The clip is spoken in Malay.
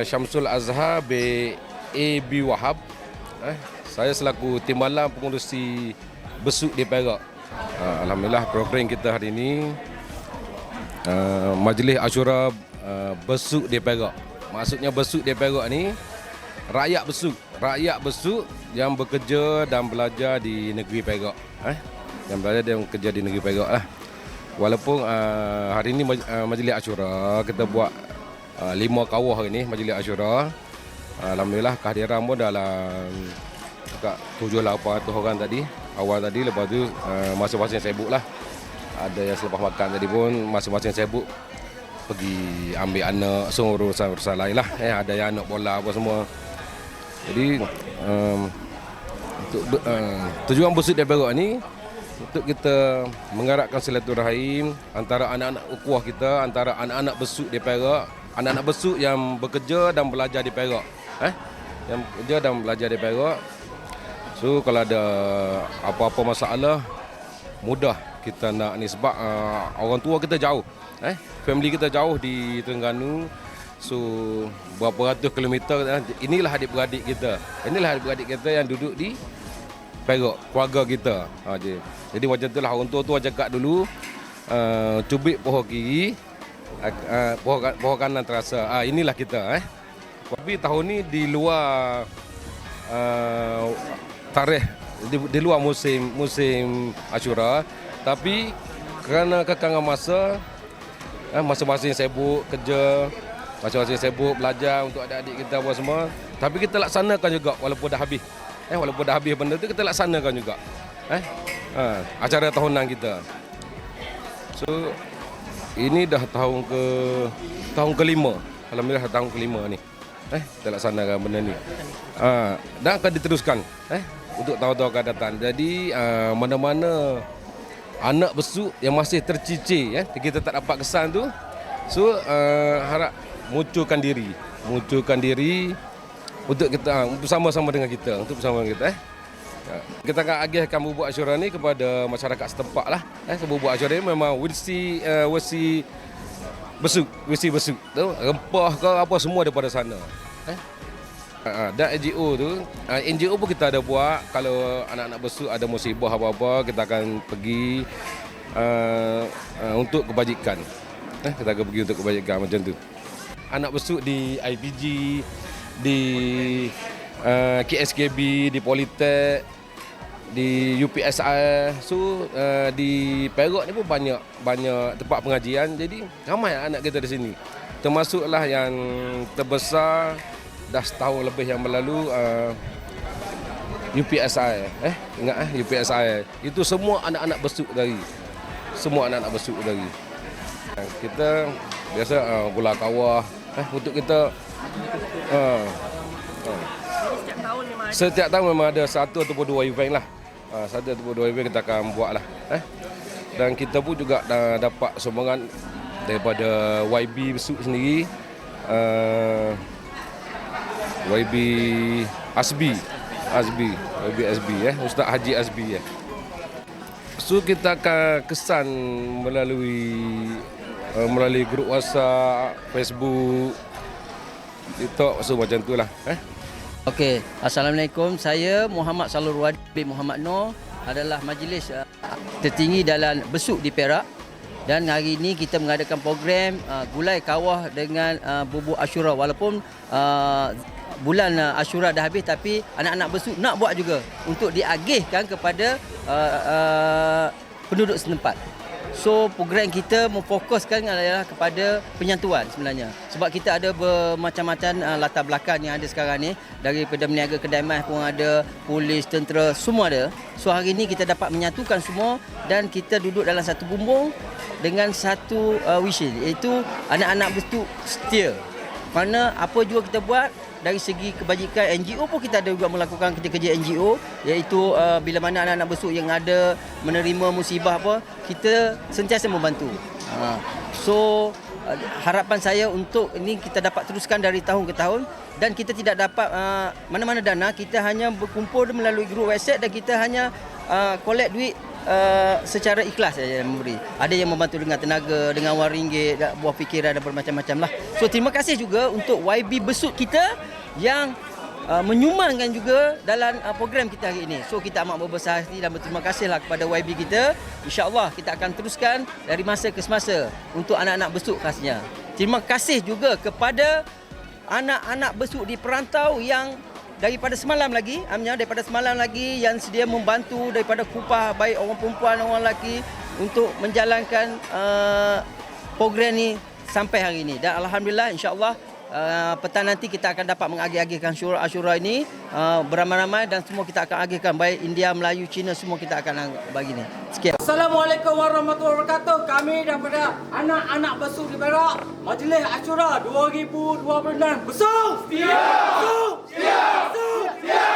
Syamsul Azhar B.A.B. Wahab. Saya selaku Timbalan Pengurusi Besuk di Perak. Alhamdulillah program kita hari ini Majlis Asyura Besuk di Perak. Maksudnya besuk di Perak ni rakyat besuk yang bekerja dan belajar di negeri Perak. Yang belajar dan bekerja di negeri Perak lah. Walaupun hari ini Majlis Asyura kita buat 5 kawah hari ni Majlis Asyura. Alhamdulillah kehadiran pun dalam 7-800 orang tadi. Awal tadi, lepas tu masing-masing sibuk lah. Ada yang selepas makan tadi pun masing-masing sibuk pergi ambil anak, semua urusan lain lah. Ada yang anak bola apa semua. Jadi tujuan besuk di Perak ni untuk kita menggerakkan silaturahim antara anak-anak ukhuwah kita, antara anak-anak besuk di Perak, anak-anak besuk yang bekerja dan belajar di Perak. Yang bekerja dan belajar di Perak. So kalau ada apa-apa masalah, mudah kita nak ni sebab orang tua kita jauh. Family kita jauh di Terengganu. So berapa ratus kilometer, inilah adik-beradik kita. Inilah adik-beradik kita yang duduk di Perak, keluarga kita. Jadi macam itulah orang tua cakap dulu, cubit pohon kiri, pohon kanan terasa. Inilah kita. Tapi tahun ni di luar tarikh, di luar musim Asyura, tapi kerana kekangan masa, masing-masing sibuk kerja, masing-masing sibuk belajar untuk adik-adik kita apa semua, tapi kita laksanakan juga walaupun dah habis. Walaupun dah habis benda tu, kita laksanakan juga. Acara tahunan kita. So ini dah tahun kelima. Alhamdulillah tahun kelima ni. Kita laksanakan benda ni. Dan akan diteruskan untuk tahun-tahun akan datang. Jadi mana-mana anak besuk yang masih tercicir, kita tak dapat kesan tu, so harap munculkan diri untuk kita bersama-sama dengan kita, kita akan agihkan bubuk Asyura ni kepada masyarakat setempat lah. Bubuk Asyura ni memang wesi besuk tu, rempah ke apa semua daripada sana. Dan NGO pun kita ada buat. Kalau anak-anak besuk ada musibah apa-apa, kita akan pergi untuk kebajikan. Kita akan pergi untuk kebajikan macam tu. Anak besuk di IPG, di KSKB, di Politek, di UPSI. So di Perak ni pun banyak tempat pengajian. Jadi ramai anak kita di sini. Termasuklah yang terbesar dah setahun lebih yang berlalu, UPSI. Ingat UPSI. Itu semua anak-anak besuk dari. Kita biasa bola kawah untuk kita setiap tahun memang ada 1 ataupun 2 event lah. 1 ataupun 2 event kita akan buat lah. Dan kita pun juga dapat sumbangan daripada YB Besuk sendiri, YB Asbi, Ustaz Haji Asbi. So kita akan kesan melalui grup WhatsApp, Facebook, TikTok, so macam itulah. Okey, Assalamualaikum. Saya Muhammad Salur Wadi bin Muhammad Noor, adalah majlis tertinggi dalam besuk di Perak. Dan hari ini kita mengadakan program gulai kawah dengan bubuk Asyura. Walaupun bulan Asyura dah habis, tapi anak-anak besuk nak buat juga untuk diagihkan kepada penduduk setempat. So program kita memfokuskan adalah kepada penyantuan sebenarnya. Sebab kita ada bermacam-macam latar belakang yang ada sekarang ni. Daripada meniaga kedai mas pun ada, polis, tentera, semua ada. So hari ini kita dapat menyatukan semua dan kita duduk dalam satu bumbung dengan satu vision, iaitu anak-anak besuk setia. Kerana apa juga kita buat, dari segi kebajikan NGO pun kita ada juga melakukan kerja-kerja NGO, iaitu bila mana anak-anak besuk yang ada menerima musibah apa, kita sentiasa membantu. So harapan saya untuk ini kita dapat teruskan dari tahun ke tahun, dan kita tidak dapat mana-mana dana, kita hanya berkumpul melalui grup WhatsApp dan kita hanya collect duit secara ikhlas saja memberi. Ada yang membantu dengan tenaga, dengan wang ringgit, buah fikiran dan bermacam-macam lah. So terima kasih juga untuk YB Besut kita yang menyumbangkan juga dalam program kita hari ini. So kita amat berbesar hati dan berterima kasihlah kepada YB kita. InsyaAllah kita akan teruskan dari masa ke semasa untuk anak-anak besut khasnya. Terima kasih juga kepada anak-anak besut di perantau yang daripada semalam lagi yang sedia membantu daripada kupah baik orang perempuan orang lelaki untuk menjalankan program ni sampai hari ini. Dan alhamdulillah insya-Allah petang nanti kita akan dapat mengagih-agihkan Ashura ini beramai-ramai dan semua kita akan agihkan baik India, Melayu, Cina semua kita akan bagi ni. Sekian. Assalamualaikum warahmatullahi wabarakatuh. Kami daripada anak-anak besut di Perak, Majlis Ashura 2026 besut. Setia! Besut! Setia! Besut! Setia!